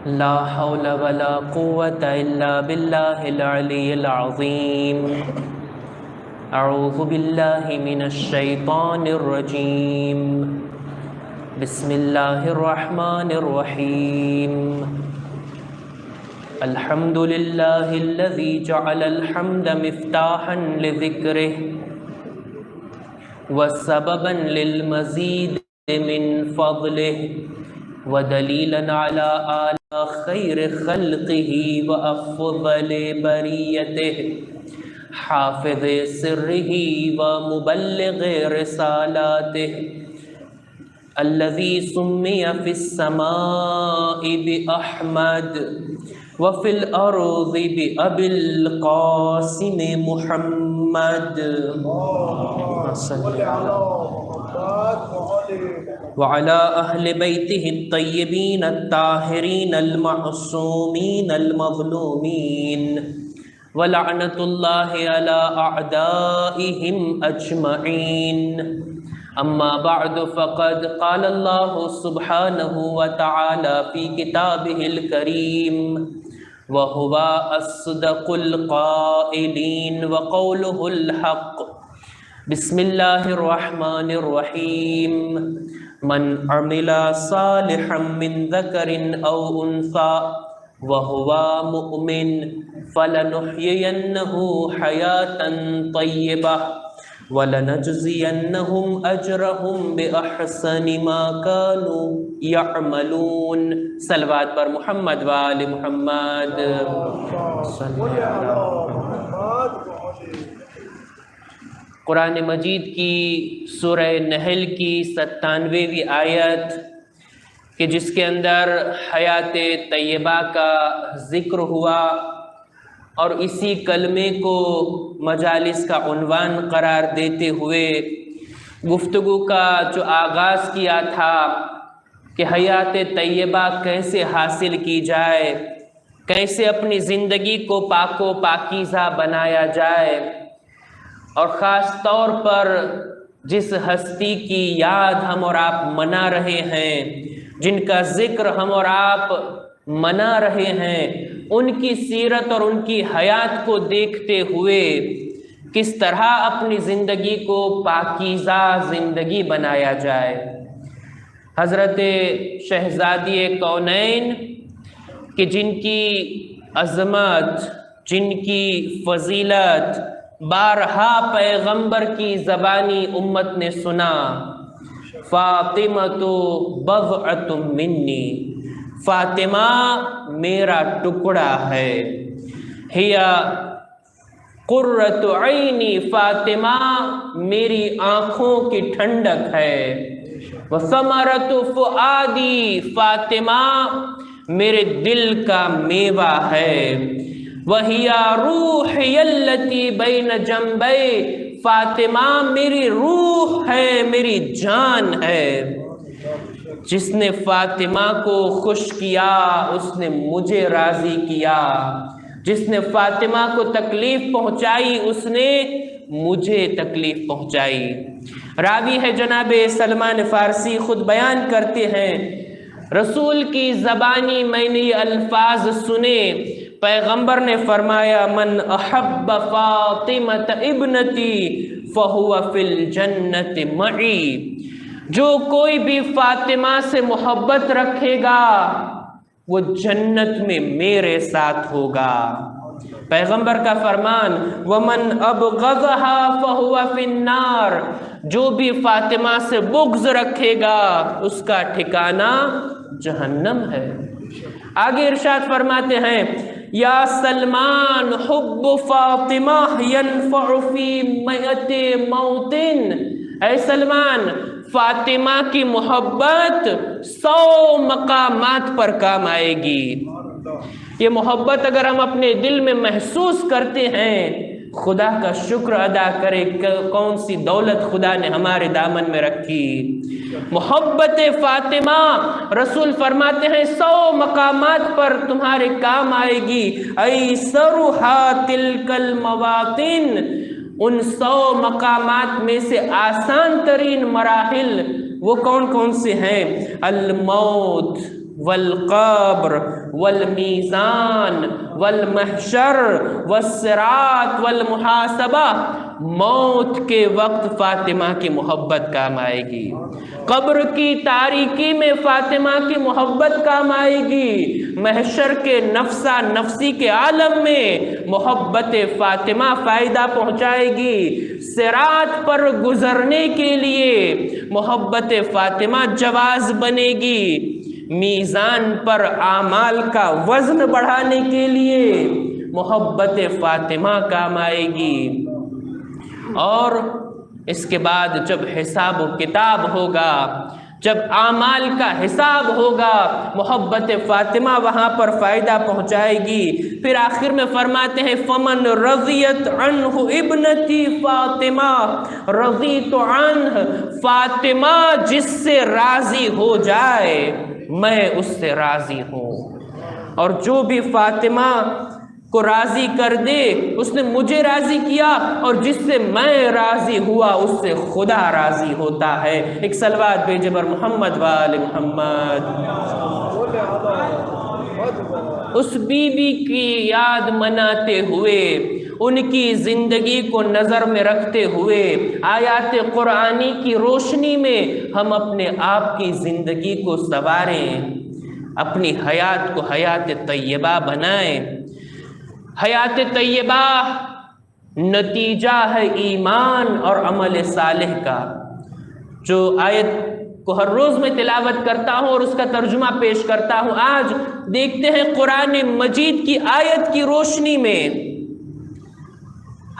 لا حول ولا قوة إلا بالله العلي العظيم. أعوذ بالله من الشيطان الرجيم. بسم الله الرحمن الرحيم. الحمد لله الذي جعل الحمد مفتاحا لذكره وسببا للمزيد من فضله ودليلا على آل خير خلقه وأفضل بريته حافظ سره ومبلغ رسالاته الذي سمي في السماء بأحمد وفي الأرض بأبي القاسم محمد صلى وعلى أهل بيته الطيبين الطاهرين المعصومين المظلومين ولعنة الله على أعدائهم أجمعين. أما بعد فقد قال الله سبحانه وتعالى في كتابه الكريم وهو أصدق القائلين وقوله الحق. بسم الله الرحمن الرحيم. من عمل صالحا من ذكر أو أنثى وهو مؤمن فلنحيينه حياة طيبة وَلَنَجْزِيَنَّهُمْ أَجْرَهُمْ بِأَحْسَنِ مَا كَانُوا يَعْمَلُونَ. صلوات پر محمد وآل محمد. قرآن مجید کی سورہ نحل کی 97ویں آیت کہ جس کے اندر حیات طیبہ کا ذکر ہوا اور اسی کلمے کو مجالس کا عنوان قرار دیتے ہوئے گفتگو کا جو آغاز کیا تھا کہ حیات طیبہ کیسے حاصل کی جائے، کیسے اپنی زندگی کو پاک و پاکیزہ بنایا جائے، اور خاص طور پر جس ہستی کی یاد ہم اور آپ منا رہے ہیں، جن کا ذکر ہم اور آپ منا رہے ہیں، ان کی سیرت اور ان کی حیات کو دیکھتے ہوئے کس طرح اپنی زندگی کو پاکیزہ زندگی بنایا جائے. حضرت شہزادی کونین کہ جن کی عظمت، جن کی فضیلت بارہا پیغمبر کی زبانی امت نے سنا. فاطمۃ بضعۃ منی، فاطمہ میرا ٹکڑا ہے. ہیا قرۃ عینی، فاطمہ میری آنکھوں کی ٹھنڈک ہے. وثمرۃ فؤادی، فاطمہ میرے دل کا میوہ ہے. وہیا روحی التی بین جنبی، فاطمہ میری روح ہے، میری جان ہے. جس نے فاطمہ کو خوش کیا اس نے مجھے راضی کیا، جس نے فاطمہ کو تکلیف پہنچائی اس نے مجھے تکلیف پہنچائی. راوی ہے جناب سلمان فارسی، خود بیان کرتے ہیں رسول کی زبانی میں نے یہ الفاظ سنے. پیغمبر نے فرمایا من احب فاطمۃ ابنتی فہو فی الجنۃ معی، جو کوئی بھی فاطمہ سے محبت رکھے گا وہ جنت میں میرے ساتھ ہوگا. پیغمبر کا فرمان وَمَنْ أَبْغَضَهَا فَهُوَ فِي النَّارِ، جو بھی فاطمہ سے بغض رکھے گا اس کا ٹھکانہ جہنم ہے. آگے ارشاد فرماتے ہیں یا سلمان حب فاطمہ ينفع فی مئت موت، اے سلمان فاطمہ کی محبت 100 مقامات پر کام آئے گی. یہ محبت اگر ہم اپنے دل میں محسوس کرتے ہیں خدا کا شکر ادا کرے کون سی دولت خدا نے ہمارے دامن میں رکھی. محبت فاطمہ رسول فرماتے ہیں 100 مقامات پر تمہارے کام آئے گی. ایسرھا تلک المواطن، ان 100 مقامات میں سے آسان ترین مراحل وہ کون کون سے ہیں؟ الموت والقبر والمیزان والمحشر والصراط والمحاسبہ، موت کے وقت فاطمہ کی محبت کام آئے گی، قبر کی تاریکی میں فاطمہ کی محبت کام آئے گی، محشر کے نفسا نفسی کے عالم میں محبت فاطمہ فائدہ پہنچائے گی، صراط پر گزرنے کے لیے محبت فاطمہ جواز بنے گی، میزان پر اعمال کا وزن بڑھانے کے لیے محبت فاطمہ کام آئے گی، اور اس کے بعد جب حساب و کتاب ہوگا، جب اعمال کا حساب ہوگا، محبت فاطمہ وہاں پر فائدہ پہنچائے گی۔ پھر آخر میں فرماتے ہیں فمن رضیت عنہ ابنتی فاطمہ رضیت عنہ، فاطمہ جس سے راضی ہو جائے میں اس سے راضی ہوں، اور جو بھی فاطمہ کو راضی کر دے اس نے مجھے راضی کیا، اور جس سے میں راضی ہوا اس سے خدا راضی ہوتا ہے۔ ایک صلوات بھیجے بر محمد وآل محمد۔ اس بی بی کی یاد مناتے ہوئے، ان کی زندگی کو نظر میں رکھتے ہوئے، آیات قرآنی کی روشنی میں ہم اپنے آپ کی زندگی کو سنواریں، اپنی حیات کو حیات طیبہ بنائیں۔ حیات طیبہ نتیجہ ہے ایمان اور عمل صالح کا۔ جو آیت کو ہر روز میں تلاوت کرتا ہوں اور اس کا ترجمہ پیش کرتا ہوں، آج دیکھتے ہیں قرآن مجید کی آیت کی روشنی میں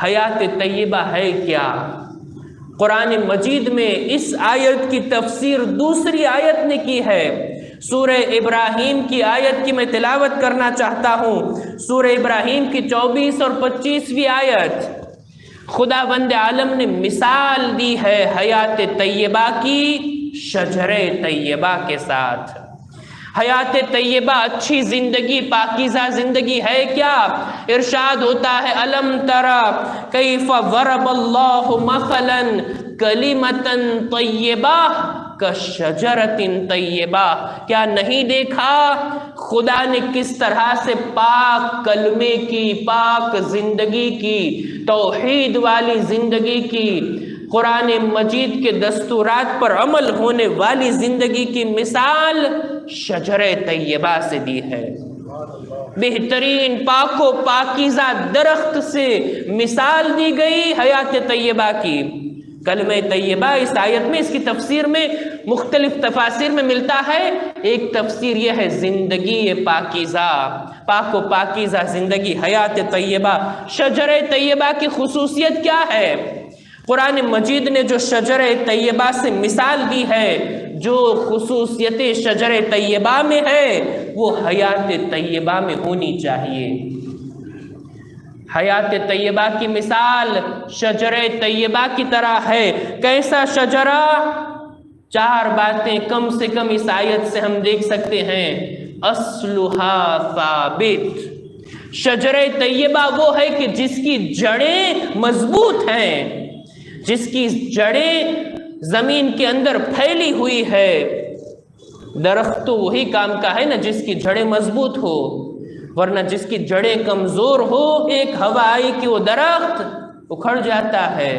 حیات طیبہ ہے کیا۔ قرآن مجید میں اس آیت کی تفسیر دوسری آیت نے کی ہے۔ سورہ ابراہیم کی آیت کی میں تلاوت کرنا چاہتا ہوں، سورہ ابراہیم کی 24 اور 25ویں آیت۔ خداوند عالم نے مثال دی ہے حیات طیبہ کی شجر طیبہ کے ساتھ۔ حیات طیبہ اچھی زندگی، پاکیزہ زندگی ہے کیا؟ ارشاد ہوتا ہے الم تری کیف ضرب اللہ مثلا کلمۃ طیبہ کشجرۃ طیبہ، کیا نہیں دیکھا خدا نے کس طرح سے پاک کلمے کی، پاک زندگی کی، توحید والی زندگی کی، قرآن مجید کے دستورات پر عمل ہونے والی زندگی کی مثال شجر طیبہ سے دی ہے۔ بہترین پاک و پاکیزہ درخت سے مثال دی گئی حیات طیبہ کی۔ کلمہ طیبہ اس آیت میں، اس کی تفسیر میں مختلف تفاسیر میں ملتا ہے۔ ایک تفسیر یہ ہے زندگی پاکیزہ، پاک و پاکیزہ زندگی، حیات طیبہ۔ شجر طیبہ کی خصوصیت کیا ہے؟ قرآن مجید نے جو شجر طیبہ سے مثال دی ہے، جو خصوصیت شجر طیبہ میں ہے وہ حیات طیبہ میں ہونی چاہیے۔ حیات طیبہ کی مثال شجر طیبہ کی طرح ہے۔ کیسا شجرہ؟ 4 باتیں کم سے کم اس آیت سے ہم دیکھ سکتے ہیں۔ اصلھا ثابت، شجر طیبہ وہ ہے کہ جس کی جڑیں مضبوط ہیں، جس کی جڑیں زمین کے اندر پھیلی ہوئی ہے۔ درخت تو وہی کام کا ہے نا جس کی جڑیں مضبوط ہو، ورنہ جس کی جڑیں کمزور ہو، ایک ہوا آئی کہ وہ درخت اکھڑ جاتا ہے۔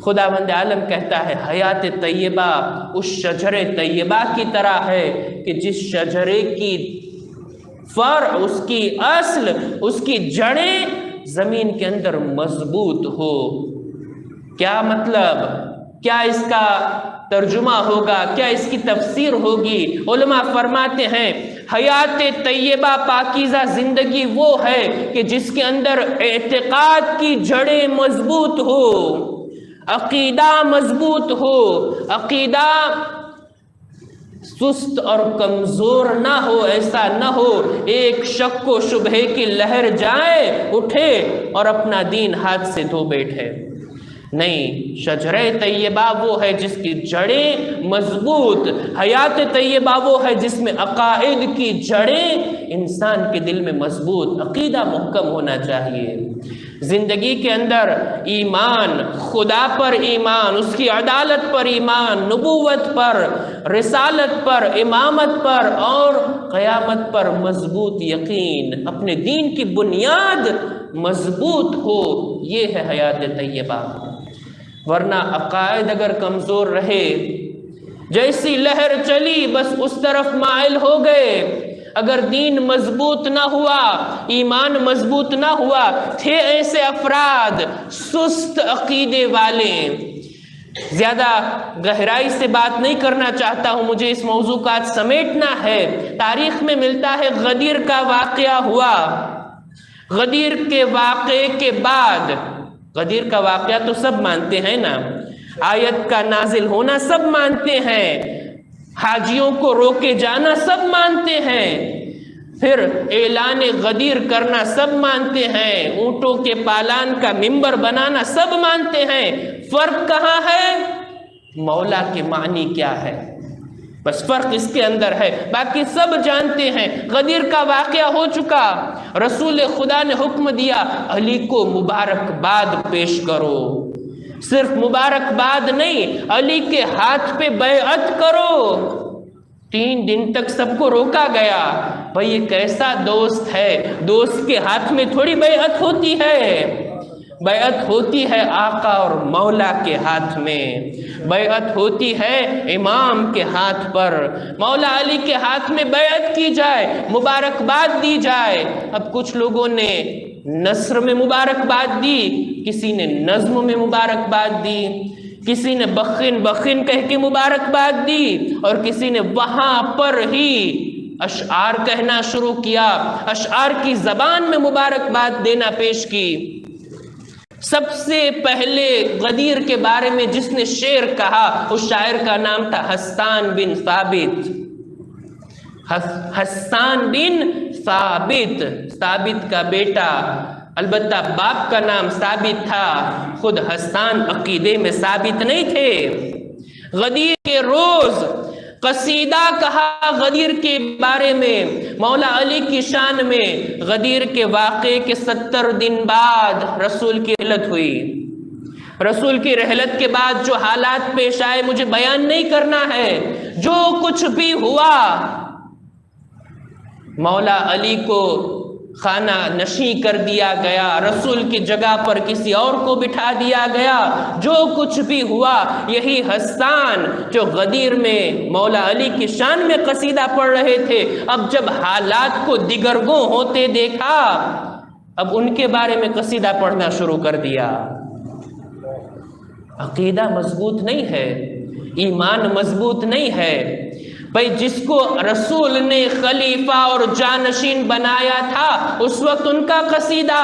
خداوند عالم کہتا ہے حیات طیبہ اس شجر طیبہ کی طرح ہے کہ جس شجرے کی فرع، اس کی اصل، اس کی جڑیں زمین کے اندر مضبوط ہو۔ کیا مطلب؟ کیا اس کا ترجمہ ہوگا؟ کیا اس کی تفسیر ہوگی؟ علماء فرماتے ہیں حیات طیبہ پاکیزہ زندگی وہ ہے کہ جس کے اندر اعتقاد کی جڑیں مضبوط ہو، عقیدہ مضبوط ہو، عقیدہ سست اور کمزور نہ ہو، ایسا نہ ہو ایک شک و شبہے کی لہر جائے اٹھے اور اپنا دین ہاتھ سے دھو بیٹھے۔ نہیں، شجرہ طیبہ وہ ہے جس کی جڑیں مضبوط، حیات طیبہ وہ ہے جس میں عقائد کی جڑیں انسان کے دل میں مضبوط، عقیدہ محکم ہونا چاہیے۔ زندگی کے اندر ایمان، خدا پر ایمان، اس کی عدالت پر ایمان، نبوت پر، رسالت پر، امامت پر اور قیامت پر مضبوط یقین، اپنے دین کی بنیاد مضبوط ہو، یہ ہے حیات طیبہ۔ ورنہ عقائد اگر کمزور رہے، جیسی لہر چلی بس اس طرف مائل ہو گئے، اگر دین مضبوط نہ ہوا، ایمان مضبوط نہ ہوا، تھے ایسے افراد سست عقیدے والے۔ زیادہ گہرائی سے بات نہیں کرنا چاہتا ہوں، مجھے اس موضوع کا سمیٹنا ہے۔ تاریخ میں ملتا ہے غدیر کا واقعہ ہوا، غدیر کے واقعے کے بعد، غدیر کا واقعہ تو سب مانتے ہیں نا، آیت کا نازل ہونا سب مانتے ہیں، حاجیوں کو روکے جانا سب مانتے ہیں، پھر اعلان غدیر کرنا سب مانتے ہیں، اونٹوں کے پالان کا منبر بنانا سب مانتے ہیں۔ فرق کہاں ہے؟ مولا کے معنی کیا ہے، بس فرق اس کے اندر ہے، باقی سب جانتے ہیں۔ غدیر کا واقعہ ہو چکا، رسول خدا نے حکم دیا علی کو مبارکباد پیش کرو، صرف مبارکباد نہیں، علی کے ہاتھ پہ بیعت کرو۔ 3 دن تک سب کو روکا گیا، بھئی یہ کیسا دوست ہے، دوست کے ہاتھ میں تھوڑی بیعت ہوتی ہے، بیعت ہوتی ہے آقا اور مولا کے ہاتھ میں، بیعت ہوتی ہے امام کے ہاتھ پر، مولا علی کے ہاتھ میں بیعت کی جائے، مبارکباد دی جائے۔ اب کچھ لوگوں نے نثر میں مبارکباد دی، کسی نے نظم میں مبارکباد دی، کسی نے بخن بخن کہہ کے مبارکباد دی، اور کسی نے وہاں پر ہی اشعار کہنا شروع کیا، اشعار کی زبان میں مبارکباد دینا پیش کی۔ سب سے پہلے غدیر کے بارے میں جس نے شعر کہا، اس شاعر کا نام تھا حسان بن ثابت، حسان بن ثابت، ثابت کا بیٹا، البتہ باپ کا نام ثابت تھا، خود حسان عقیدے میں ثابت نہیں تھے۔ غدیر کے روز قصیدہ کہا غدیر کے بارے میں، مولا علی کی شان میں۔ غدیر کے واقعے کے 70 دن بعد رسول کی رحلت ہوئی، رسول کی رحلت کے بعد جو حالات پیش آئے مجھے بیان نہیں کرنا ہے، جو کچھ بھی ہوا، مولا علی کو خانہ نشیں کر دیا گیا، رسول کی جگہ پر کسی اور کو بٹھا دیا گیا، جو کچھ بھی ہوا، یہی حسان جو غدیر میں مولا علی کی شان میں قصیدہ پڑھ رہے تھے، اب جب حالات کو دگرگوں ہوتے دیکھا، اب ان کے بارے میں قصیدہ پڑھنا شروع کر دیا۔ عقیدہ مضبوط نہیں ہے، ایمان مضبوط نہیں ہے۔ بھئی جس کو رسول نے خلیفہ اور جانشین بنایا تھا اس وقت ان کا قصیدہ،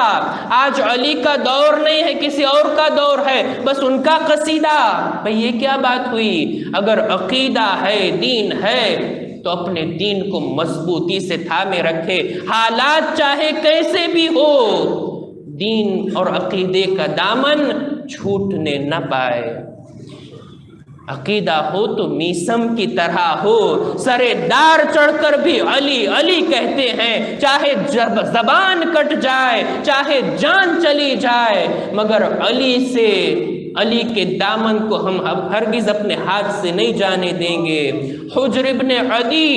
آج علی کا دور نہیں ہے، کسی اور کا دور ہے، بس ان کا قصیدہ۔ بھئی یہ کیا بات ہوئی؟ اگر عقیدہ ہے، دین ہے، تو اپنے دین کو مضبوطی سے تھامے رکھے، حالات چاہے کیسے بھی ہو، دین اور عقیدے کا دامن چھوٹنے نہ پائے۔ عقیدہ ہو تو میسم کی طرح ہو، سرے دار چڑھ کر بھی علی علی کہتے ہیں، چاہے زبان کٹ جائے، چاہے جان چلی جائے، مگر علی سے، علی کے دامن کو ہم ہرگز اپنے ہاتھ سے نہیں جانے دیں گے۔ حجر ابن عدی،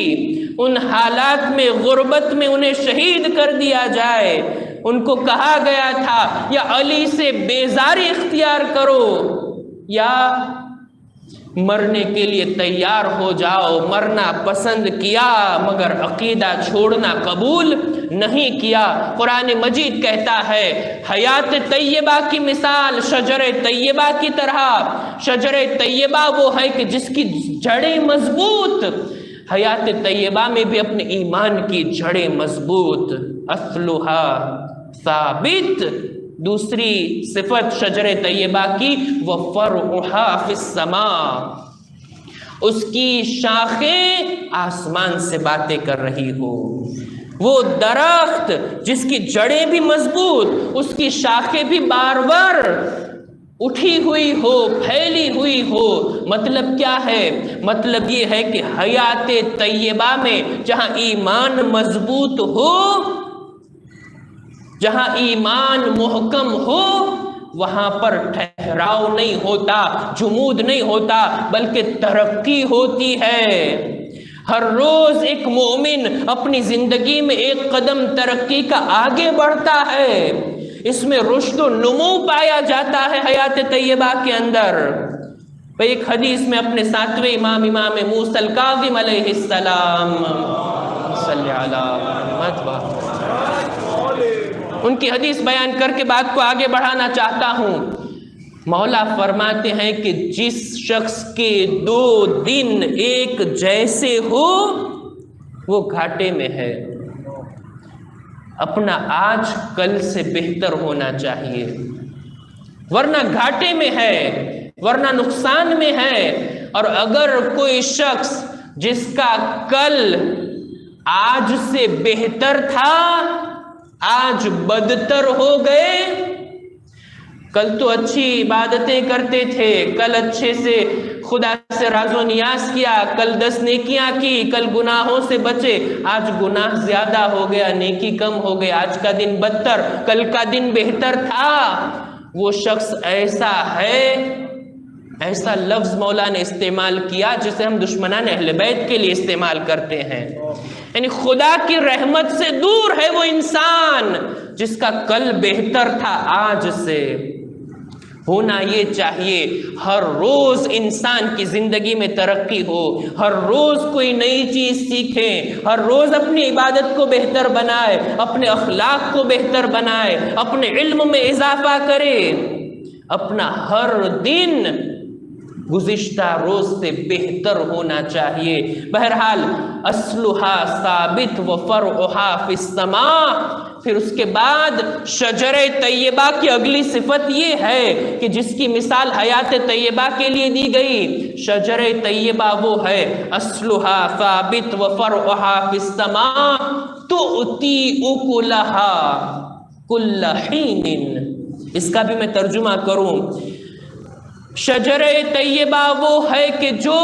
ان حالات میں غربت میں انہیں شہید کر دیا جائے، ان کو کہا گیا تھا یا علی سے بیزاری اختیار کرو یا مرنے کے لیے تیار ہو جاؤ، مرنا پسند کیا مگر عقیدہ چھوڑنا قبول نہیں کیا۔ قرآن مجید کہتا ہے حیات طیبہ کی مثال شجر طیبہ کی طرح، شجر طیبہ وہ ہے کہ جس کی جڑیں مضبوط، حیات طیبہ میں بھی اپنے ایمان کی جڑیں مضبوط، اصلھا ثابت۔ دوسری صفت شجر طیبہ کی وَفَرْعُهَا فِي السَّمَاءِ، اس کی شاخیں آسمان سے باتیں کر رہی ہو۔ وہ درخت جس کی جڑیں بھی مضبوط، اس کی شاخیں بھی بار بار اٹھی ہوئی ہو، پھیلی ہوئی ہو۔ مطلب کیا ہے؟ مطلب یہ ہے کہ حیات طیبہ میں جہاں ایمان مضبوط ہو، جہاں ایمان محکم ہو، وہاں پر ٹھہراؤ نہیں ہوتا، جمود نہیں ہوتا، بلکہ ترقی ہوتی ہے۔ ہر روز ایک مومن اپنی زندگی میں ایک قدم ترقی کا آگے بڑھتا ہے، اس میں رشد و نمو پایا جاتا ہے حیات طیبہ کے اندر۔ ایک حدیث میں اپنے ساتویں امام موسیٰ الکاظم علیہ السلام صلی اللہ علیہ وسلم، ان کی حدیث بیان کر کے بات کو آگے بڑھانا چاہتا ہوں۔ مولا فرماتے ہیں کہ جس شخص کے 2 دن ایک جیسے ہو وہ گھاٹے میں ہے۔ اپنا آج کل سے بہتر ہونا چاہیے، ورنہ گھاٹے میں ہے، ورنہ نقصان میں ہے۔ اور اگر کوئی شخص جس کا کل آج سے بہتر تھا آج بدتر ہو گئے، کل تو اچھی عبادتیں کرتے تھے، کل اچھے سے خدا سے راز و نیاز کیا، کل 10 نیکیاں کی، کل گناہوں سے بچے، آج گناہ زیادہ ہو گیا، نیکی کم ہو گئی، آج کا دن بدتر، کل کا دن بہتر تھا۔ وہ شخص ایسا ہے، ایسا لفظ مولا نے استعمال کیا جسے ہم دشمنان اہل بیت کے لیے استعمال کرتے ہیں، یعنی خدا کی رحمت سے دور ہے وہ انسان جس کا کل بہتر تھا آج سے۔ ہونا یہ چاہیے ہر روز انسان کی زندگی میں ترقی ہو، ہر روز کوئی نئی چیز سیکھے، ہر روز اپنی عبادت کو بہتر بنائے، اپنے اخلاق کو بہتر بنائے، اپنے علم میں اضافہ کرے، اپنا ہر دن گزشتہ روز سے بہتر ہونا چاہیے۔ بہرحال اصلھا ثابت و فرعھا فی السماء۔ پھر اس کے بعد شجر طیبہ کی اگلی صفت یہ ہے کہ جس کی مثال حیات طیبہ کے لیے دی گئی، شجر طیبہ وہ ہے اصلھا ثابت و فرعھا فی السماء تؤتی اکلھا کل حین۔ اس کا بھی میں ترجمہ کروں، شجر طیبہ وہ ہے کہ جو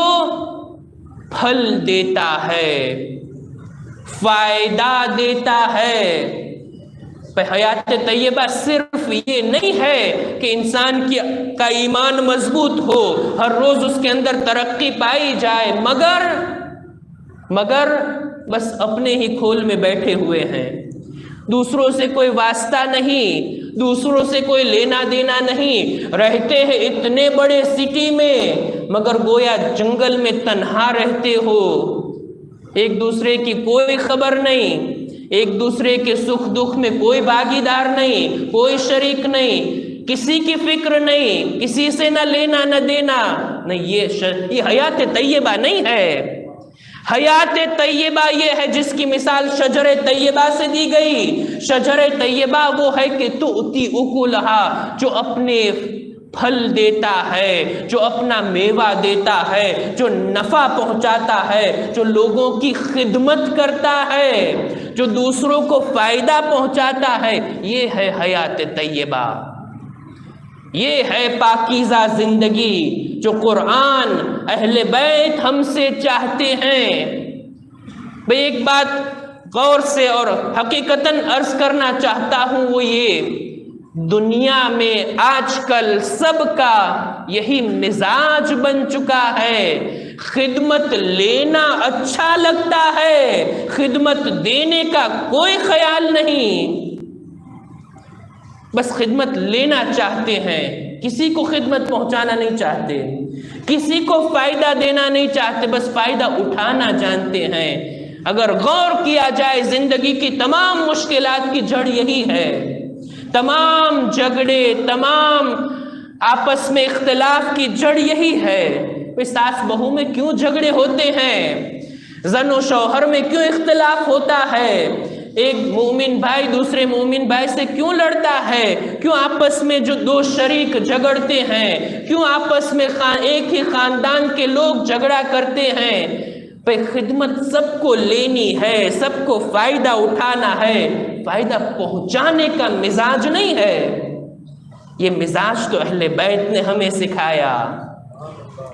پھل دیتا ہے، فائدہ دیتا ہے۔ حیات طیبہ صرف یہ نہیں ہے کہ انسان کا ایمان مضبوط ہو، ہر روز اس کے اندر ترقی پائی جائے، مگر بس اپنے ہی کھول میں بیٹھے ہوئے ہیں، دوسروں سے کوئی واسطہ نہیں، دوسروں سے کوئی لینا دینا نہیں، رہتے ہیں اتنے بڑے سٹی میں مگر گویا جنگل میں تنہا رہتے ہو، ایک دوسرے کی کوئی خبر نہیں، ایک دوسرے کے سکھ دکھ میں کوئی بھاگیدار نہیں، کوئی شریک نہیں، کسی کی فکر نہیں، کسی سے نہ لینا نہ دینا نہیں۔ یہ حیات طیبہ نہیں ہے۔ حیات طیبہ یہ ہے جس کی مثال شجر طیبہ سے دی گئی۔ شجر طیبہ وہ ہے کہ تؤتی اکلھا، جو اپنے پھل دیتا ہے، جو اپنا میوہ دیتا ہے، جو نفع پہنچاتا ہے، جو لوگوں کی خدمت کرتا ہے، جو دوسروں کو فائدہ پہنچاتا ہے، یہ ہے حیات طیبہ، یہ ہے پاکیزہ زندگی جو قرآن اہل بیت ہم سے چاہتے ہیں۔ میں ایک بات غور سے اور حقیقتاً عرض کرنا چاہتا ہوں، وہ یہ، دنیا میں آج کل سب کا یہی مزاج بن چکا ہے، خدمت لینا اچھا لگتا ہے، خدمت دینے کا کوئی خیال نہیں، بس خدمت لینا چاہتے ہیں، کسی کو خدمت پہنچانا نہیں چاہتے، کسی کو فائدہ دینا نہیں چاہتے، بس فائدہ اٹھانا جانتے ہیں۔ اگر غور کیا جائے زندگی کی تمام مشکلات کی جڑ یہی ہے، تمام جھگڑے، تمام آپس میں اختلاف کی جڑ یہی ہے۔ ساس بہو میں کیوں جھگڑے ہوتے ہیں؟ زن و شوہر میں کیوں اختلاف ہوتا ہے؟ ایک مومن بھائی دوسرے مومن بھائی سے کیوں لڑتا ہے؟ کیوں آپس میں جو دو شریک جھگڑتے ہیں؟ کیوں آپس میں ایک ہی خاندان کے لوگ جھگڑا کرتے ہیں؟ خدمت سب کو لینی ہے، سب کو فائدہ اٹھانا ہے، فائدہ پہنچانے کا مزاج نہیں ہے۔ یہ مزاج تو اہل بیت نے ہمیں سکھایا۔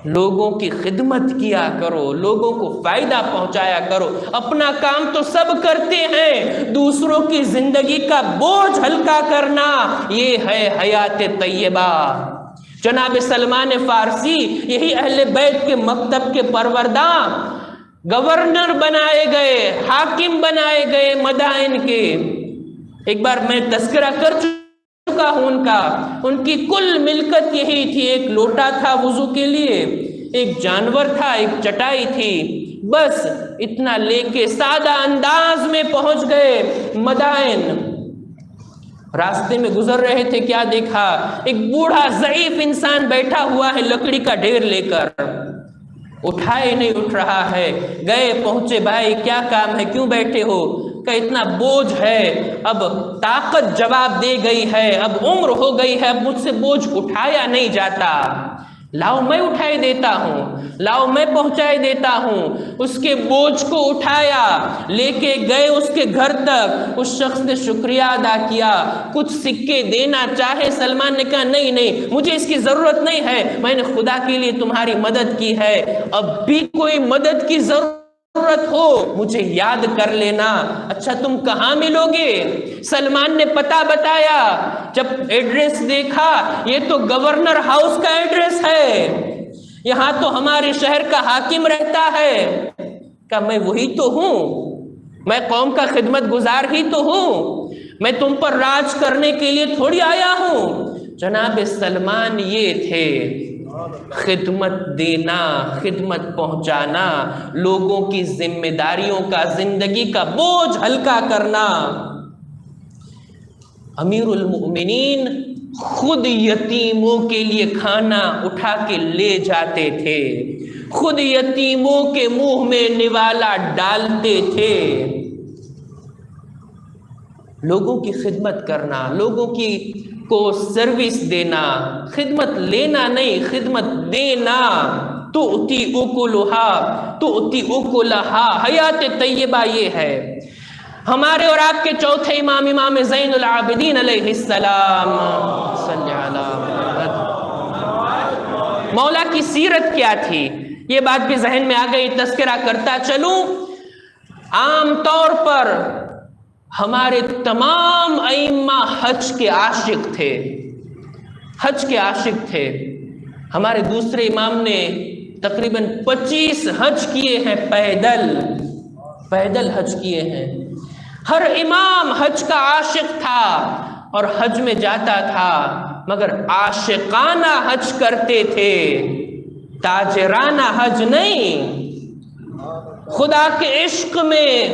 لوگوں کی خدمت کیا کرو، لوگوں کو فائدہ پہنچایا کرو، اپنا کام تو سب کرتے ہیں، دوسروں کی زندگی کا بوجھ ہلکا کرنا یہ ہے حیات طیبہ۔ جناب سلمان فارسی یہی اہل بیت کے مکتب کے پروردہ گورنر بنائے گئے، حاکم بنائے گئے مدائن کے۔ ایک بار میں تذکرہ کر چکا ہوں ان کی کل ملکت یہی تھی، ایک لوٹا تھا وضو کے لیے، ایک جانور تھا، ایک چٹائی تھی، بس اتنا لے کے سادہ انداز میں پہنچ گئے مدائن۔ راستے میں گزر رہے تھے، کیا دیکھا؟ ایک بوڑھا ضعیف انسان بیٹھا ہوا ہے لکڑی کا ڈھیر لے کر، اٹھائے نہیں اٹھ رہا ہے۔ گئے پہنچے، بھائی کیا کام ہے، کیوں بیٹھے ہو؟ کہ اتنا بوجھ ہے، اب طاقت جواب دے گئی ہے، اب عمر ہو گئی ہے، اب مجھ سے بوجھ اٹھایا نہیں جاتا، لاؤ میں اٹھائے دیتا ہوں، لاؤ میں پہنچائے دیتا ہوں۔ اس کے بوجھ کو اٹھایا، لے کے گئے اس کے گھر تک۔ اس شخص نے شکریہ ادا کیا، کچھ سکے دینا چاہے، سلمان نے کہا نہیں نہیں، مجھے اس کی ضرورت نہیں ہے، میں نے خدا کے لیے تمہاری مدد کی ہے، اب بھی کوئی مدد کی ضرورت ہو مجھے یاد کر لینا۔ اچھا تم کہاں ملو گے؟ سلمان نے پتہ بتایا، جب ایڈریس دیکھا یہ تو گورنر ہاؤس کا ایڈریس ہے، یہاں تو ہمارے شہر کا حاکم رہتا ہے۔ کہا میں وہی تو ہوں، میں قوم کا خدمت گزار ہی تو ہوں، میں تم پر راج کرنے کے لیے تھوڑی آیا ہوں۔ جناب سلمان یہ تھے، خدمت دینا، خدمت پہنچانا، لوگوں کی ذمہ داریوں کا، زندگی کا بوجھ ہلکا کرنا۔ امیر المؤمنین خود یتیموں کے لیے کھانا اٹھا کے لے جاتے تھے، خود یتیموں کے منہ میں نوالا ڈالتے تھے۔ لوگوں کی خدمت کرنا، لوگوں کی کو سروس دینا، خدمت لینا نہیں، خدمت دینا۔ تؤتی اکلھا، حیات طیبہ یہ ہے۔ ہمارے اور آپ کے چوتھے امام، امام زین العابدین علیہ السلام، صلی علی محمد، مولا کی سیرت کیا تھی؟ یہ بات بھی ذہن میں آ گئی، تذکرہ کرتا چلوں۔ عام طور پر ہمارے تمام ائمہ حج کے عاشق تھے، حج کے عاشق تھے۔ ہمارے دوسرے امام نے تقریباً 25 حج کیے ہیں، پیدل حج کیے ہیں۔ ہر امام حج کا عاشق تھا اور حج میں جاتا تھا، مگر عاشقانہ حج کرتے تھے، تاجرانہ حج نہیں۔ خدا کے عشق میں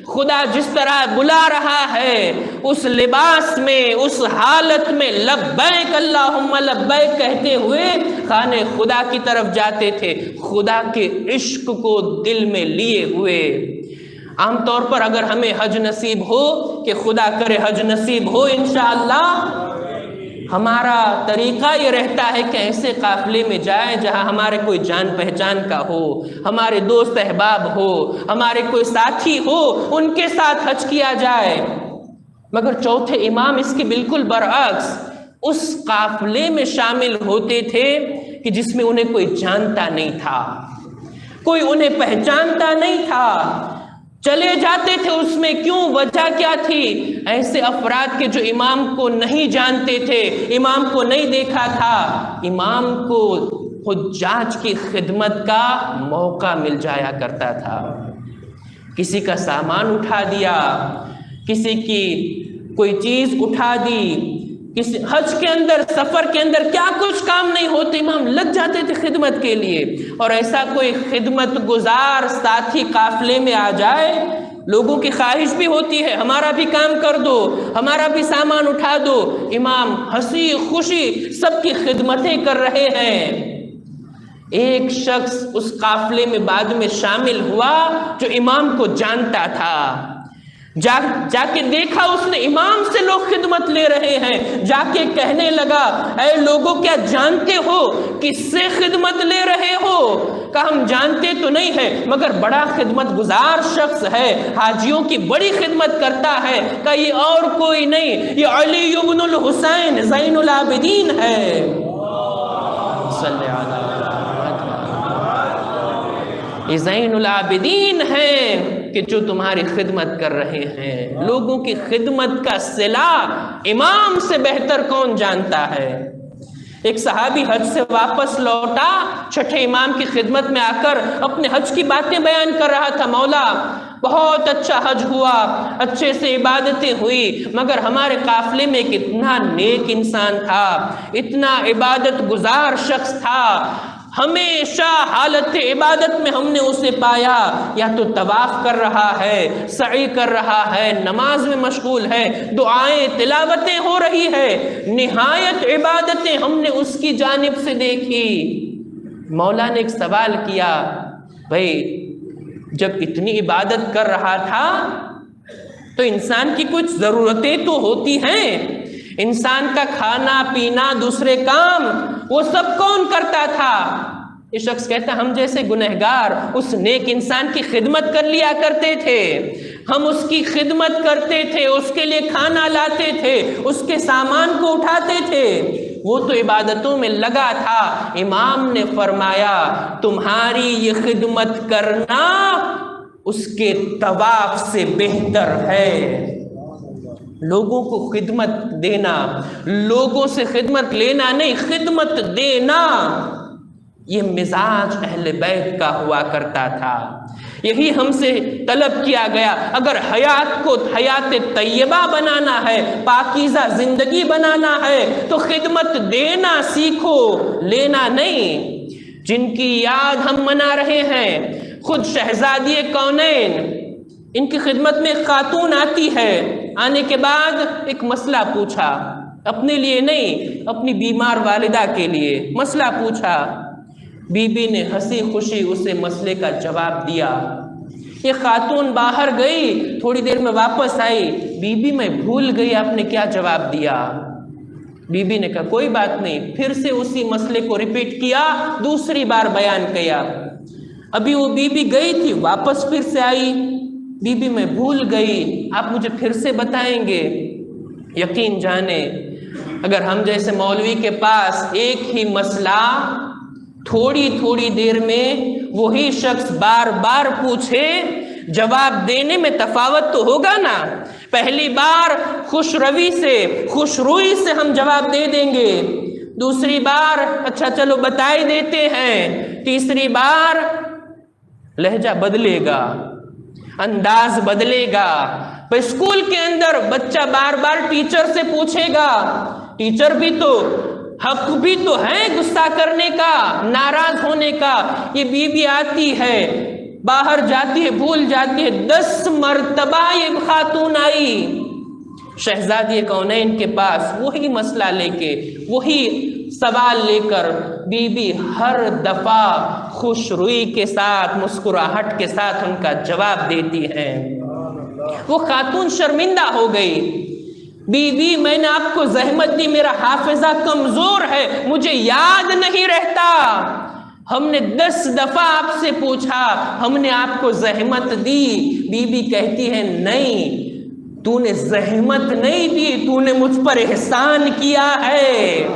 خدا جس طرح بلا رہا ہے، اس لباس میں، اس حالت میں لبیک اللہم لبیک کہتے ہوئے خانے خدا کی طرف جاتے تھے، خدا کے عشق کو دل میں لیے ہوئے۔ عام طور پر اگر ہمیں حج نصیب ہو، کہ خدا کرے حج نصیب ہو انشاءاللہ، ہمارا طریقہ یہ رہتا ہے کہ ایسے قافلے میں جائیں جہاں ہمارے کوئی جان پہچان کا ہو، ہمارے دوست احباب ہو، ہمارے کوئی ساتھی ہو، ان کے ساتھ حج کیا جائے۔ مگر چوتھے امام اس کے بالکل برعکس، اس قافلے میں شامل ہوتے تھے کہ جس میں انہیں کوئی جانتا نہیں تھا، کوئی انہیں پہچانتا نہیں تھا، چلے جاتے تھے اس میں۔ کیوں؟ وجہ کیا تھی؟ ایسے افراد کے جو امام کو نہیں جانتے تھے، امام کو نہیں دیکھا تھا، امام کو حجاج کی خدمت کا موقع مل جایا کرتا تھا۔ کسی کا سامان اٹھا دیا، کسی کی کوئی چیز اٹھا دی، کسی حج کے اندر، سفر کے اندر کیا کچھ کام نہیں ہوتے، امام لگ جاتے تھے خدمت کے لیے۔ اور ایسا کوئی خدمت گزار ساتھی قافلے میں آ جائے، لوگوں کی خواہش بھی ہوتی ہے ہمارا بھی کام کر دو، ہمارا بھی سامان اٹھا دو۔ امام ہنسی خوشی سب کی خدمتیں کر رہے ہیں۔ ایک شخص اس قافلے میں بعد میں شامل ہوا جو امام کو جانتا تھا، جا کے دیکھا اس نے امام سے لوگ خدمت لے رہے ہیں، جا کے کہنے لگا، اے لوگوں کیا جانتے ہو کس سے خدمت لے رہے ہو؟ کہا ہم جانتے تو نہیں ہے مگر بڑا خدمت گزار شخص ہے، حاجیوں کی بڑی خدمت کرتا ہے۔ کہا یہ اور کوئی نہیں، یہ علی بن الحسین زین العابدین ہے۔ صلی اللہ یہ زین العابدین ہیں کہ جو تمہاری خدمت کر رہے ہیں۔ لوگوں کی خدمت کا صلہ امام سے بہتر کون جانتا ہے؟ ایک صحابی حج سے واپس لوٹا، چھٹے امام کی خدمت میں آ کر اپنے حج کی باتیں بیان کر رہا تھا۔ مولا بہت اچھا حج ہوا، اچھے سے عبادتیں ہوئی، مگر ہمارے قافلے میں ایک اتنا نیک انسان تھا، اتنا عبادت گزار شخص تھا، ہمیشہ حالت عبادت میں ہم نے اسے پایا، یا تو طواف کر رہا ہے، سعی کر رہا ہے، نماز میں مشغول ہے، دعائیں تلاوتیں ہو رہی ہے، نہایت عبادتیں ہم نے اس کی جانب سے دیکھی۔ مولا نے ایک سوال کیا، بھائی جب اتنی عبادت کر رہا تھا تو انسان کی کچھ ضرورتیں تو ہوتی ہیں، انسان کا کھانا پینا دوسرے کام وہ سب کون کرتا تھا؟ یہ شخص کہتا ہم جیسے گنہگار اس نیک انسان کی خدمت کر لیا کرتے تھے، ہم اس کی خدمت کرتے تھے، اس کے لیے کھانا لاتے تھے، اس کے سامان کو اٹھاتے تھے، وہ تو عبادتوں میں لگا تھا۔ امام نے فرمایا تمہاری یہ خدمت کرنا اس کے طواف سے بہتر ہے۔ لوگوں کو خدمت دینا، لوگوں سے خدمت لینا نہیں، خدمت دینا، یہ مزاج اہل بیت کا ہوا کرتا تھا۔ یہی ہم سے طلب کیا گیا، اگر حیات کو حیات طیبہ بنانا ہے، پاکیزہ زندگی بنانا ہے تو خدمت دینا سیکھو، لینا نہیں۔ جن کی یاد ہم منا رہے ہیں، خود شہزادی کونین، ان کی خدمت میں ایک خاتون آتی ہے، آنے کے بعد ایک مسئلہ پوچھا، اپنے لیے نہیں اپنی بیمار والدہ کے لیے مسئلہ پوچھا۔ بی بی نے ہنسی خوشی اسے مسئلے کا جواب دیا۔ یہ خاتون باہر گئی، تھوڑی دیر میں واپس آئی، بی بی میں بھول گئی آپ نے کیا جواب دیا۔ بی بی نے کہا کوئی بات نہیں، پھر سے اسی مسئلے کو ریپیٹ کیا، دوسری بار بیان کیا۔ ابھی وہ بی بی گئی تھی، واپس پھر سے آئی، بی بی میں بھول گئی، آپ مجھے پھر سے بتائیں گے؟ یقین جانے اگر ہم جیسے مولوی کے پاس ایک ہی مسئلہ تھوڑی تھوڑی دیر میں وہی شخص بار بار پوچھے، جواب دینے میں تفاوت تو ہوگا نا۔ پہلی بار خوش روی سے، خوش روئی سے ہم جواب دے دیں گے، دوسری بار اچھا چلو بتائی دیتے ہیں، تیسری بار لہجہ بدلے گا، انداز بدلے گا۔ اسکول کے اندر بچہ بار بار ٹیچر سے پوچھے گا، ٹیچر بھی تو حق بھی تو ہے غصہ کرنے کا، ناراض ہونے کا۔ یہ بی بی آتی ہے، باہر جاتی ہے، بھول جاتی ہے، 10 مرتبہ یہ خاتون آئی شہزادی کونین کے پاس، وہی مسئلہ لے کے، وہی سوال لے کر، بی بی ہر دفعہ خوش روئی کے ساتھ، مسکراہٹ کے ساتھ ان کا جواب دیتی ہیں۔ وہ خاتون شرمندہ ہو گئی، بی بی میں نے آپ کو زحمت دی، میرا حافظہ کمزور ہے، مجھے یاد نہیں رہتا، ہم نے 10 دفعہ آپ سے پوچھا، ہم نے آپ کو زحمت دی۔ بی بی کہتی ہے نہیں، تو نے زحمت نہیں دی، تو نے مجھ پر احسان کیا ہے۔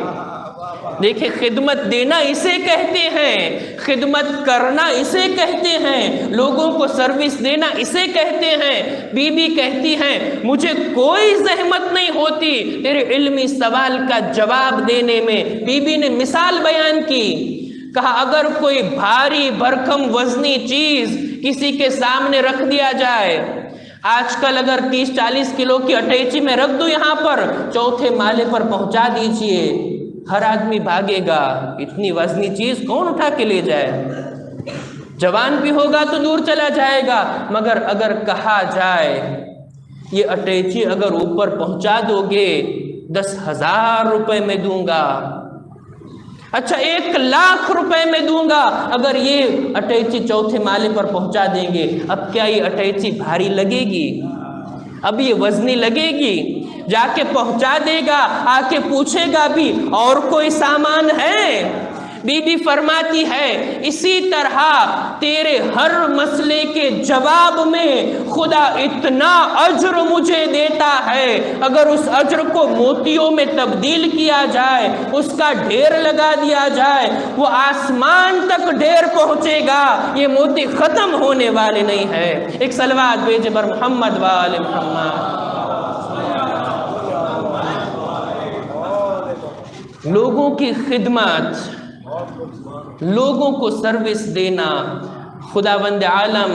دیکھیں خدمت دینا اسے کہتے ہیں، خدمت کرنا اسے کہتے ہیں، لوگوں کو سروس دینا اسے کہتے ہیں۔ بی بی کہتی ہیں مجھے کوئی زحمت نہیں ہوتی تیرے علمی سوال کا جواب دینے میں۔ بی بی نے مثال بیان کی، کہا اگر کوئی بھاری بھرکم وزنی چیز کسی کے سامنے رکھ دیا جائے، آج کل اگر 30-40 کلو کی اٹیچی میں رکھ دو، یہاں پر 4تھے مالے پر پہنچا دیجئے، ہر آدمی بھاگے گا، اتنی وزنی چیز کون اٹھا کے لے جائے؟ جوان بھی ہوگا تو دور چلا جائے گا، مگر اگر کہا جائے یہ اٹیچی اگر اوپر پہنچا دو گے 10,000 روپے میں دوں گا، اچھا 1,00,000 روپے میں دوں گا اگر یہ اٹیچی 4تھے مالے پر پہنچا دیں گے، اب کیا یہ اٹیچی بھاری لگے گی؟ اب یہ وزنی لگے گی؟ جا کے پہنچا دے گا، آ کے پوچھے گا بھی اور کوئی سامان ہے؟ بی بی فرماتی ہے اسی طرح تیرے ہر مسئلے کے جواب میں خدا اتنا اجر مجھے دیتا ہے، اگر اس اجر کو موتیوں میں تبدیل کیا جائے، اس کا ڈھیر لگا دیا جائے، وہ آسمان تک ڈھیر پہنچے گا، یہ موتی ختم ہونے والے نہیں ہے۔ ایک صلوات بھیجے بر محمد وآل محمد۔ لوگوں کی خدمت، لوگوں کو سروس دینا، خداوند عالم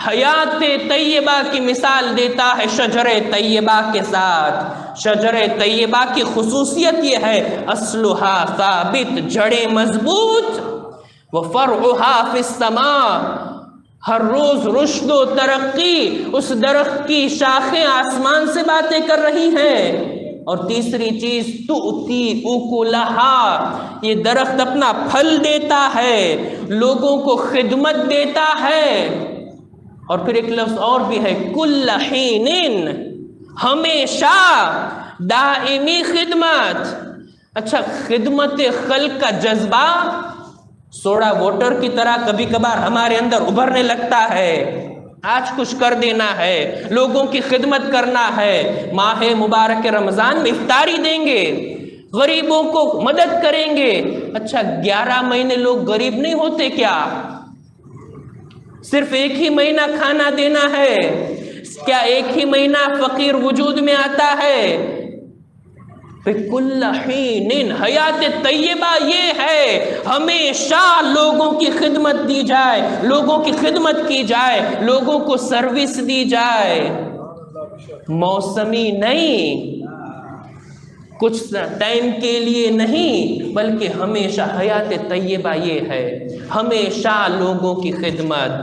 حیات طیبہ کی مثال دیتا ہے شجر طیبہ کے ساتھ۔ شجر طیبہ کی خصوصیت یہ ہے اصلھا ثابت، جڑیں مضبوط، وفرعھا فی السماء، ہر روز رشد و ترقی، اس درخت کی شاخیں آسمان سے باتیں کر رہی ہیں۔ اور تیسری چیز تؤتی اکلھا، یہ درخت اپنا پھل دیتا ہے، لوگوں کو خدمت دیتا ہے۔ اور پھر ایک لفظ اور بھی ہے کل حین، ہمیشہ، دائمی خدمت۔ اچھا، خدمت خلق کا جذبہ سوڈا واٹر کی طرح کبھی کبھار ہمارے اندر ابھرنے لگتا ہے، آج کچھ کر دینا ہے، لوگوں کی خدمت کرنا ہے، ماہ مبارک رمضان میں افطاری دیں گے، غریبوں کو مدد کریں گے۔ اچھا، 11 مہینے لوگ غریب نہیں ہوتے کیا؟ صرف ایک ہی مہینہ کھانا دینا ہے کیا؟ ایک ہی مہینہ فقیر وجود میں آتا ہے؟ کل حین، حیات طیبہ یہ ہے ہمیشہ لوگوں کی خدمت دی جائے، لوگوں کی خدمت کی جائے، لوگوں کو سروس دی جائے، موسمی نہیں، کچھ ٹائم کے لیے نہیں، بلکہ ہمیشہ۔ حیات طیبہ یہ ہے ہمیشہ لوگوں کی خدمت،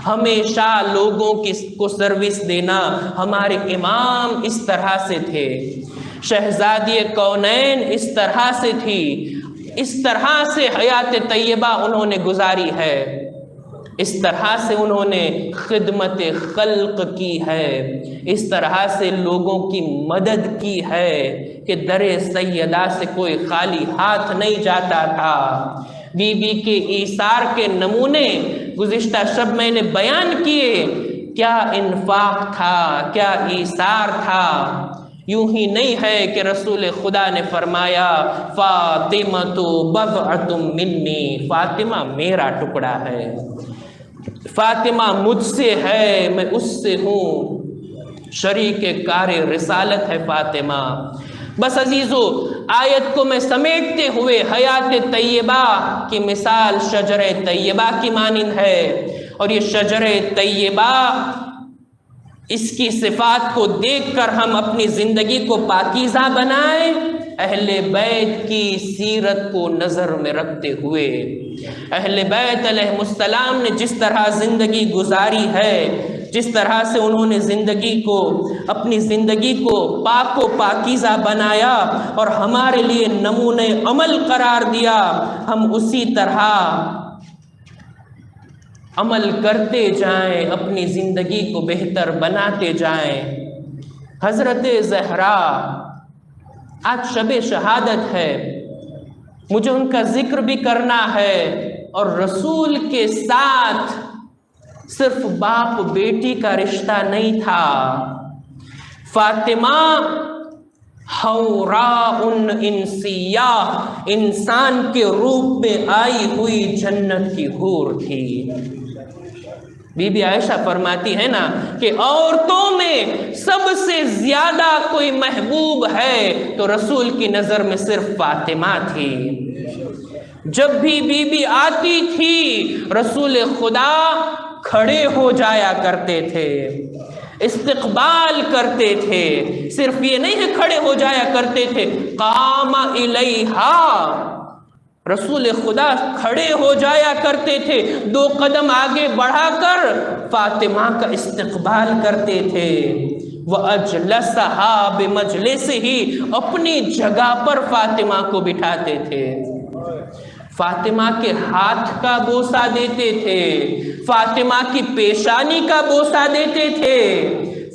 ہمیشہ لوگوں کو سروس دینا۔ ہمارے امام اس طرح سے تھے، شہزادی کونین اس طرح سے تھی، اس طرح سے حیات طیبہ انہوں نے گزاری ہے، اس طرح سے انہوں نے خدمت خلق کی ہے، اس طرح سے لوگوں کی مدد کی ہے کہ در سیدہ سے کوئی خالی ہاتھ نہیں جاتا تھا۔ بی بی کے ایثار کے نمونے گزشتہ شب میں نے بیان کیے، کیا انفاق تھا، کیا ایثار تھا۔ یوں ہی نہیں ہے کہ رسول خدا نے فرمایا فاطمہ بضعۃ منی، فاطمہ میرا ٹکڑا ہے، فاطمہ مجھ سے ہے، میں اس سے ہوں، شریک کار رسالت ہے فاطمہ۔ بس عزیزو، آیت کو میں سمیٹتے ہوئے حیات طیبہ کی مثال شجر طیبہ کی مانند ہے، اور یہ شجر طیبہ، اس کی صفات کو دیکھ کر ہم اپنی زندگی کو پاکیزہ بنائیں، اہل بیت کی سیرت کو نظر میں رکھتے ہوئے۔ اہل بیت علیہ السلام نے جس طرح زندگی گزاری ہے، جس طرح سے انہوں نے اپنی زندگی کو پاک و پاکیزہ بنایا اور ہمارے لیے نمونہ عمل قرار دیا، ہم اسی طرح عمل کرتے جائیں، اپنی زندگی کو بہتر بناتے جائیں۔ حضرت زہرا، آج شب شہادت ہے، مجھے ان کا ذکر بھی کرنا ہے، اور رسول کے ساتھ صرف باپ بیٹی کا رشتہ نہیں تھا۔ فاطمہ حوراء انسیہ، انسان کے روپ میں آئی ہوئی جنت کی حور تھی۔ بی بی عائشہ فرماتی ہے نا کہ عورتوں میں سب سے زیادہ کوئی محبوب ہے تو رسول کی نظر میں صرف فاطمہ تھی۔ جب بھی بی بی آتی تھی رسول خدا کھڑے ہو جایا کرتے تھے، استقبال کرتے تھے، صرف یہ نہیں کہ کھڑے ہو جایا کرتے تھے، قام الیہا، رسول خدا کھڑے ہو جایا کرتے تھے، 2 قدم آگے بڑھا کر فاطمہ کا استقبال کرتے تھے۔ وَأَجْلَسَهَا بِمَجْلِسِهِ، اپنی جگہ پر فاطمہ کو بٹھاتے تھے، فاطمہ کے ہاتھ کا بوسہ دیتے تھے، فاطمہ کی پیشانی کا بوسہ دیتے تھے،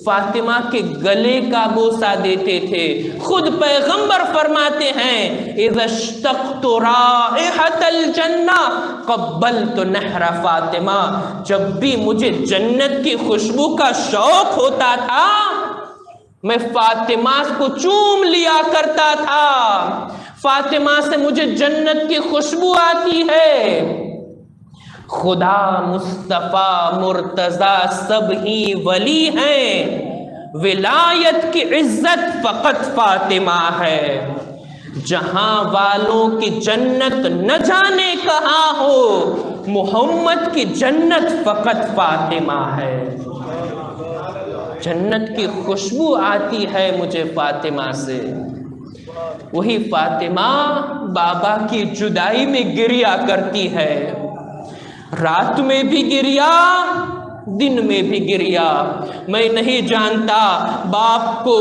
فاطمہ کے گلے کا بوسہ دیتے تھے۔ خود پیغمبر فرماتے ہیں اذا اشتقت رائحۃ الجنہ قبلت نحر فاطمہ، جب بھی مجھے جنت کی خوشبو کا شوق ہوتا تھا میں فاطمہ کو چوم لیا کرتا تھا۔ فاطمہ سے مجھے جنت کی خوشبو آتی ہے۔ خدا مصطفیٰ مرتضیٰ سب ہی ولی ہیں، ولایت کی عزت فقط فاطمہ ہے۔ جہاں والوں کی جنت نہ جانے کہاں ہو، محمد کی جنت فقط فاطمہ ہے۔ جنت کی خوشبو آتی ہے مجھے فاطمہ سے۔ وہی فاطمہ بابا کی جدائی میں گریا کرتی ہے، رات میں بھی گریا دن میں بھی گریا۔ میں نہیں جانتا باپ کو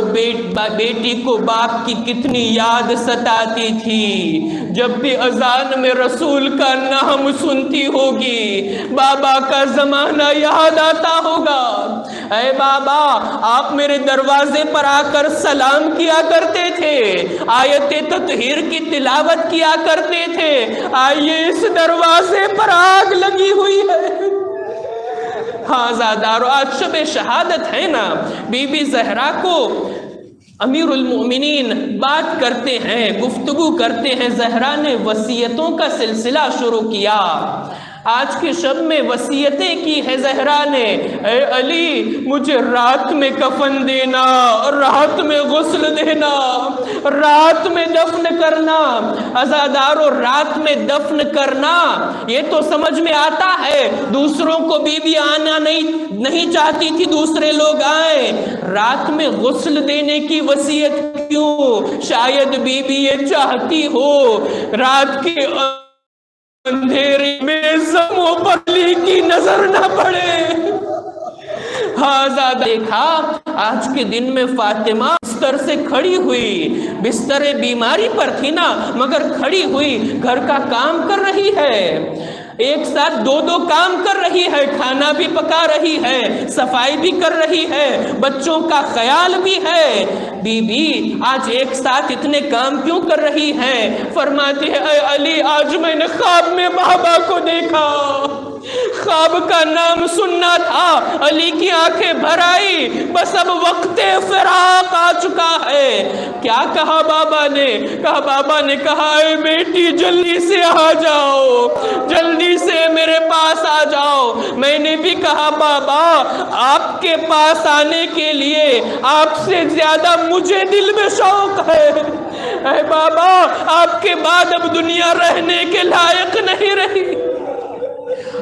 بیٹی کو باپ کی کتنی یاد ستاتی تھی۔ جب بھی اذان میں رسول کا نام سنتی ہوگی بابا کا زمانہ یاد آتا ہوگا۔ اے بابا آپ میرے دروازے پر آ کر سلام کیا کرتے تھے، آیت تطہیر کی تلاوت کیا کرتے تھے، آئیے اس دروازے پر آگ لگی ہوئی ہے۔ ہاں زادارو آج شب شہادت ہے نا، بی بی زہرا کو امیر المؤمنین بات کرتے ہیں، گفتگو کرتے ہیں۔ زہرا نے وصیتوں کا سلسلہ شروع کیا۔ آج کی شب میں وصیتیں کی ہے زہرا نے، اے علی مجھے رات میں کفن دینا، رات میں غسل دینا، رات میں دفن کرنا۔ عزادارو رات میں دفن کرنا یہ تو سمجھ میں آتا ہے، دوسروں کو بی بی آنا نہیں چاہتی تھی دوسرے لوگ آئیں۔ رات میں غسل دینے کی وصیت کیوں؟ شاید بی بی یہ چاہتی ہو رات کے اندھیرے میں زموں پر علی کی نظر نہ پڑے۔ ہاں زیادہ دیکھا آج کے دن میں فاطمہ بستر سے کھڑی ہوئی، بستر بیماری پر تھی نا مگر کھڑی ہوئی گھر کا کام کر رہی ہے، ایک ساتھ دو کام کر رہی ہے، کھانا بھی پکا رہی ہے، صفائی بھی کر رہی ہے، بچوں کا خیال بھی ہے۔ بی بی آج ایک ساتھ اتنے کام کیوں کر رہی ہے؟ فرماتی ہے اے علی آج میں نے خواب میں بابا کو دیکھا، خواب کا نام سننا تھا، علی کی آنکھیں بھر آئی، بس اب وقت فراق آ چکا ہے۔ کیا کہا بابا نے؟ بابا نے کہا اے بیٹی جلدی سے آ جاؤ، جلدی سے میرے پاس آ جاؤ۔ میں نے بھی کہا بابا آپ کے پاس آنے کے لیے آپ سے زیادہ مجھے دل میں شوق ہے، اے بابا آپ کے بعد اب دنیا رہنے کے لائق نہیں رہی۔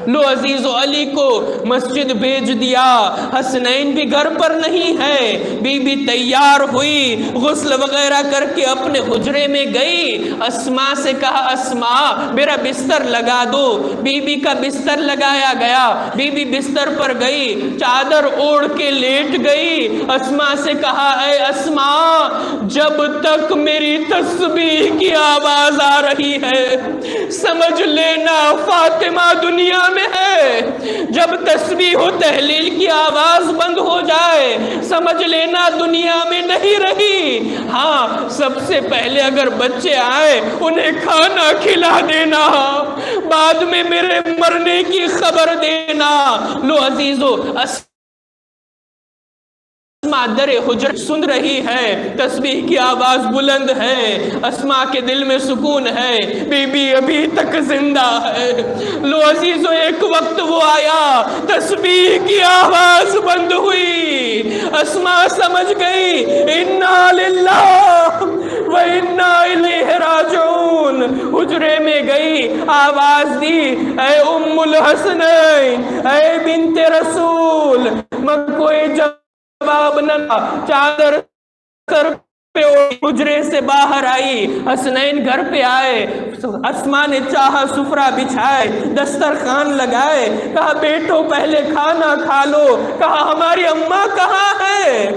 لو عزیز و علی کو مسجد بھیج دیا، حسنین بھی گھر پر نہیں ہے۔ بی بی تیار ہوئی، غسل وغیرہ کر کے اپنے حجرے میں گئی، اسماء سے کہا اسماء میرا بستر لگا دو۔ بی بی کا بستر لگایا گیا، بی بی بستر پر گئی، چادر اوڑھ کے لیٹ گئی۔ اسماء سے کہا اے اسماء جب تک میری تسبیح کی آواز آ رہی ہے سمجھ لینا فاطمہ دنیا میں ہے، جب تسبیح و تحلیل کی آواز بند ہو جائے سمجھ لینا دنیا میں نہیں رہی۔ ہاں سب سے پہلے اگر بچے آئے انہیں کھانا کھلا دینا، بعد میں میرے مرنے کی خبر دینا۔ لو عزیزو اسماء در حجر سن رہی ہے، تسبیح کی آواز بلند ہے، اسماء کے دل میں سکون ہے، بی بی ابھی تک زندہ ہے۔ لو عزیزو ایک وقت وہ آیا تسبیح کی آواز بند ہوئی، اسماء سمجھ گئی انا للہ و انا الیہ راجعون۔ حجرے میں گئی، آواز دی اے ام الحسنین اے بنت رسول، مگر کوئی جواب نہ، چادر سر پہ حجرے سے باہر آئی، حسنین گھر پہ آئے، اسماء نے چاہا سفرہ بچھائے، دسترخوان لگائے، کہا بیٹو پہلے کھانا کھا لو، کہا ہماری اماں کہاں ہے؟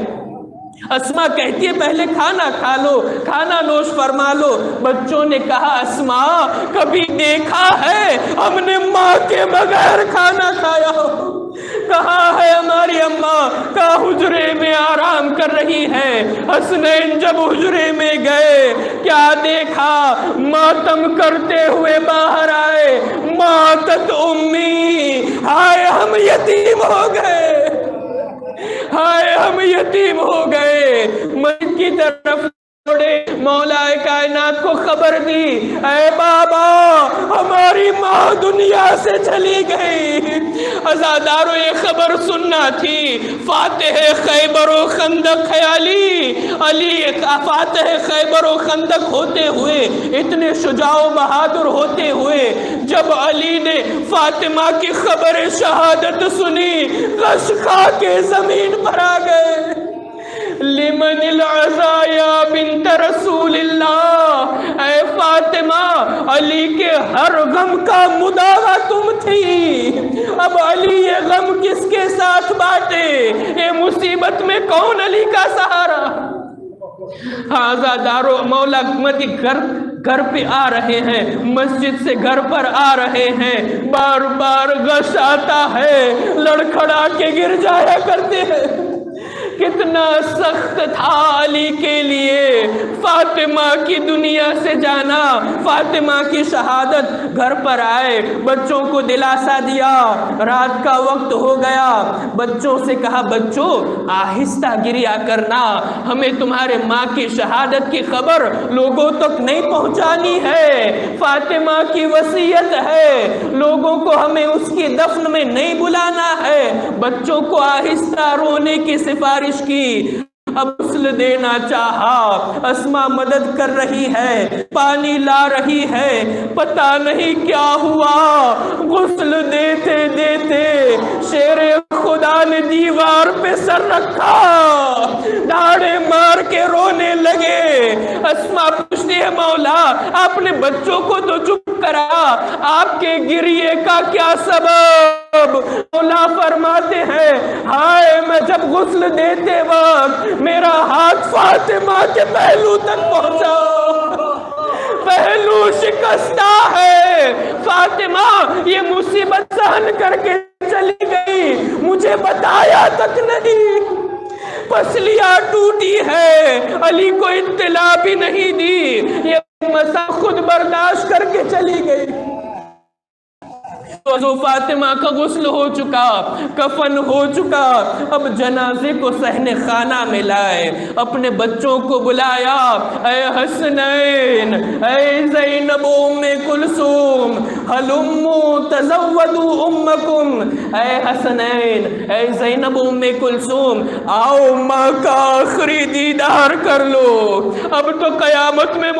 اسماء کہتی ہے پہلے کھانا کھا لو، کھانا نوش فرما لو۔ بچوں نے کہا اسماء کبھی دیکھا ہے ہم نے ماں کے بغیر کھانا کھایا ہو؟ کہاں ہے ہماری اماں؟ کہا حجرے میں آرام کر رہی ہے۔ حسنین جب حجرے میں گئے کیا دیکھا؟ ماتم کرتے ہوئے باہر آئے، ماتت امی، ہائے ہم یتیم ہو گئے، ہائے ہم یتیم ہو گئے۔ مسجد کی طرف مولا کائنات کو خبر دی، اے بابا ہماری ماں دنیا سے چلی گئی۔ عزادارو یہ خبر سننا تھی۔ فاتح خیبر و خندق ہے علی، علی فاتح خیبر و خندق ہوتے ہوئے، اتنے شجاع و بہادر ہوتے ہوئے، جب علی نے فاطمہ کی خبر شہادت سنی، غش کھا کے زمین پر آ گئے۔ لمن العزایا بنت رسول اللہ، اے فاطمہ علی کے ہر غم کا مداوا تم تھی، اب علی یہ غم کس کے ساتھ بانٹے؟ یہ مصیبت میں کون علی کا سہارا؟ عزادارو مولا مدی گھر پہ آ رہے ہیں، مسجد سے گھر پر آ رہے ہیں، بار بار غش آتا ہے، لڑکھڑا کے گر جایا کرتے ہیں۔ کتنا سخت تھا علی کے لیے فاطمہ کی دنیا سے جانا، فاطمہ کی شہادت۔ گھر پر آئے، بچوں کو دلاسا دیا، رات کا وقت ہو گیا، بچوں سے کہا بچوں آہستہ گریا کرنا، ہمیں تمہارے ماں کی شہادت کی خبر لوگوں تک نہیں پہنچانی ہے، فاطمہ کی وصیت ہے، لوگوں کو ہمیں اس کی دفن میں نہیں بلانا ہے۔ بچوں کو آہستہ رونے کی سفارش کی۔ اب غسل دینا چاہا، اسما مدد کر رہی ہے، پانی لا رہی ہے، پتہ نہیں کیا ہوا، غسل دیتے دیتے شیر خدا نے دیوار پہ سر رکھا، داڑے مار کے رونے لگے۔ اسما پوچھتی ہے مولا آپ نے بچوں کو تو چپ کرا، آپ کے گریے کا کیا سبب؟ مولا فرماتے ہیں ہائے میں جب غسل دیتے وقت میرا ہاتھ فاطمہ کے پہلو تک پہنچا، پہلو شکستہ ہے، فاطمہ یہ مصیبت سہن کر کے چلی گئی، مجھے بتایا تک نہیں، پسلیاں ٹوٹی ہے، علی کو اطلاع بھی نہیں دی، یہ مسئلہ خود برداشت کر کے چلی گئی۔ تو فاطمہ کا غسل ہو چکا، کفن ہو چکا، اب جنازے کو صحن خانہ میں لائے، اپنے بچوں کو بلایا، اے حسنین، اے زینب ام کلثوم، ہلموا تزودوا امکم، اے حسنین، اے زینب ام کلثوم، آؤ ماں کا آخری دیدار کر لو، اب تو قیامت میں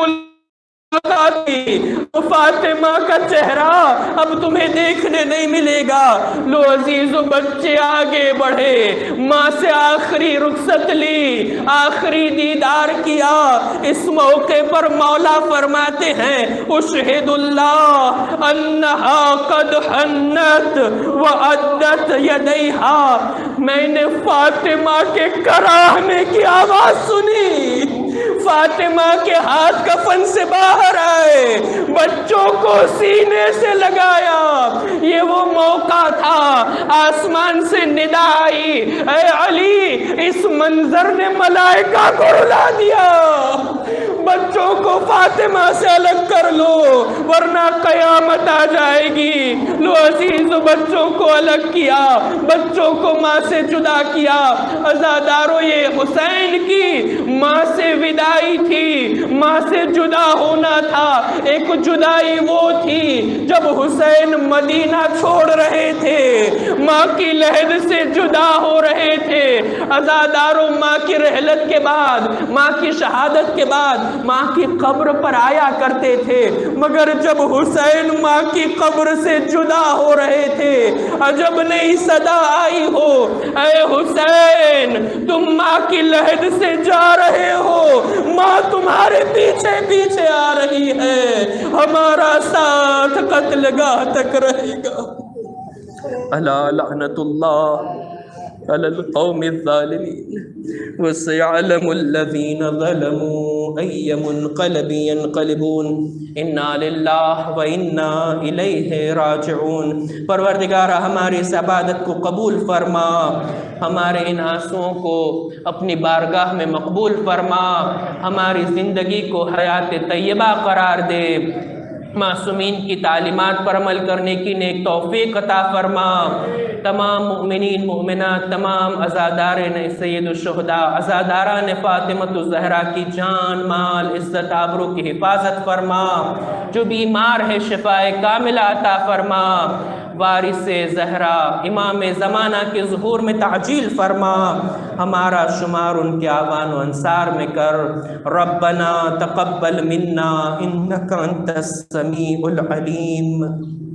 فاطمہ کا چہرہ اب تمہیں دیکھنے نہیں ملے گا۔ لو عزیزو بچے آگے بڑھے، ماں سے آخری رخصت لی، آخری دیدار کیا۔ اس موقع پر مولا فرماتے ہیں اشہد اللہ انہا قد حنت وعدت یدیہا، میں نے فاطمہ کے کراہنے کی آواز سنی، فاطمہ کے ہاتھ کفن سے باہر آئے، بچوں کو سینے سے لگایا، یہ وہ موقع تھا، آسمان سے ندا آئی، اے علی اس منظر نے ملائکہ کو رلا دیا، بچوں کو فاطمہ سے الگ کر لو ورنہ قیامت آ جائے گی۔ لو عزیز بچوں کو الگ کیا، بچوں کو ماں سے جدا کیا۔ عزادارو یہ حسین کی ماں سے وداعی تھی، ماں سے جدا ہونا تھا۔ ایک جدائی وہ تھی جب حسین مدینہ چھوڑ رہے تھے، ماں کی لحد سے جدا ہو رہے تھے۔ عزادارو ماں کی رحلت کے بعد، ماں کی شہادت کے بعد ماں کی قبر پر آیا کرتے تھے، مگر جب حسین ماں کی قبر سے جدا ہو رہے تھے عجب نہیں صدا آئی ہو، اے حسین تم ماں کی لحد سے جا رہے ہو، ماں تمہارے پیچھے پیچھے آ رہی ہے، ہمارا ساتھ قتل گاہ تک رہے گا۔ الا لعنت اللہ على القوم الظالمين وسيعلم الذين ظلموا أي منقلب ينقلبون إنا لله وإنا إليه راجعون۔ پروردگار ہماری اس عبادت کو قبول فرما، ہمارے ان آنسوؤں کو اپنی بارگاہ میں مقبول فرما، ہماری زندگی کو حیات طیبہ قرار دے، معصومین کی تعلیمات پر عمل کرنے کی نیک توفیق عطا فرما، تمام مؤمنین مؤمنات، تمام عزادارین سید الشہداء، عزاداران فاطمۃ الزہرا کی جان مال عزت آبرو کی حفاظت فرما، جو بیمار ہے شفاء کاملہ عطا فرما، وارث زہرا امام زمانہ کے ظہور میں تعجیل فرما، ہمارا شمار ان کے آوان و انصار میں کر۔ ربنا تقبل منا انک انت السمیع العلیم۔